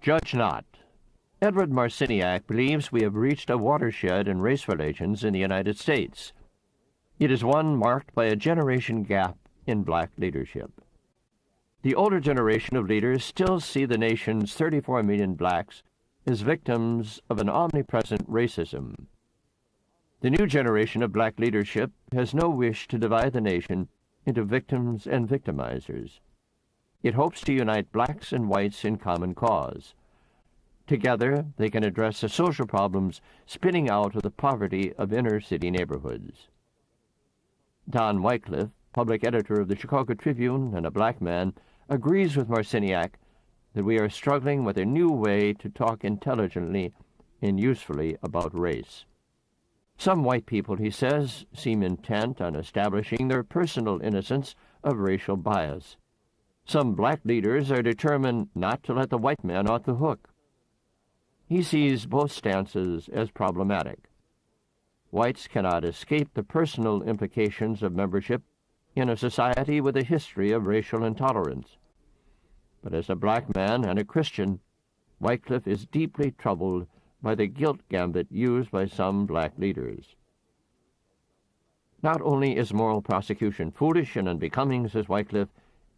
Judge not. Edward Marciniak believes we have reached a watershed in race relations in the United States. It is one marked by a generation gap in black leadership. The older generation of leaders still see the nation's 34 million blacks as victims of an omnipresent racism. The new generation of black leadership has no wish to divide the nation into victims and victimizers. It hopes to unite blacks and whites in common cause. Together, they can address the social problems spinning out of the poverty of inner-city neighborhoods. Don Wycliffe, public editor of the Chicago Tribune and a black man, agrees with Marciniak that we are struggling with a new way to talk intelligently and usefully about race. Some white people, he says, seem intent on establishing their personal innocence of racial bias. Some black leaders are determined not to let the white man off the hook. He sees both stances as problematic. Whites cannot escape the personal implications of membership in a society with a history of racial intolerance. But as a black man and a Christian, Wycliffe is deeply troubled by the guilt gambit used by some black leaders. Not only is moral prosecution foolish and unbecoming, says Wycliffe,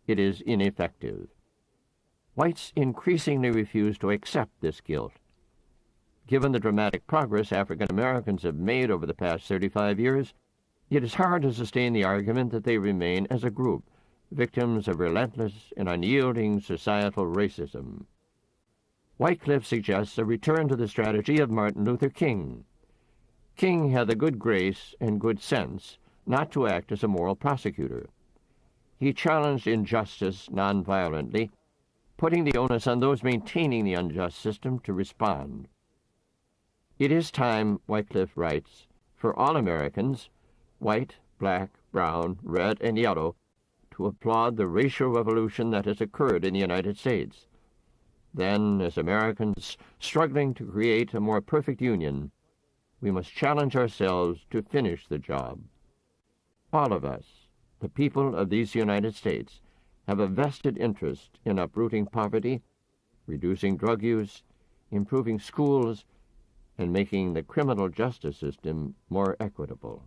it is ineffective. Whites increasingly refuse to accept this guilt. Given the dramatic progress African Americans have made over the past 35 years, it is hard to sustain the argument that they remain, as a group, victims of relentless and unyielding societal racism. Wycliffe suggests a return to the strategy of Martin Luther King. King had the good grace and good sense not to act as a moral prosecutor. He challenged injustice nonviolently, putting the onus on those maintaining the unjust system to respond. It is time, Wycliffe writes, for all Americans, white, black, brown, red, and yellow, to applaud the racial revolution that has occurred in the United States. Then, as Americans struggling to create a more perfect union, we must challenge ourselves to finish the job. All of us, the people of these United States, have a vested interest in uprooting poverty, reducing drug use, improving schools, and making the criminal justice system more equitable.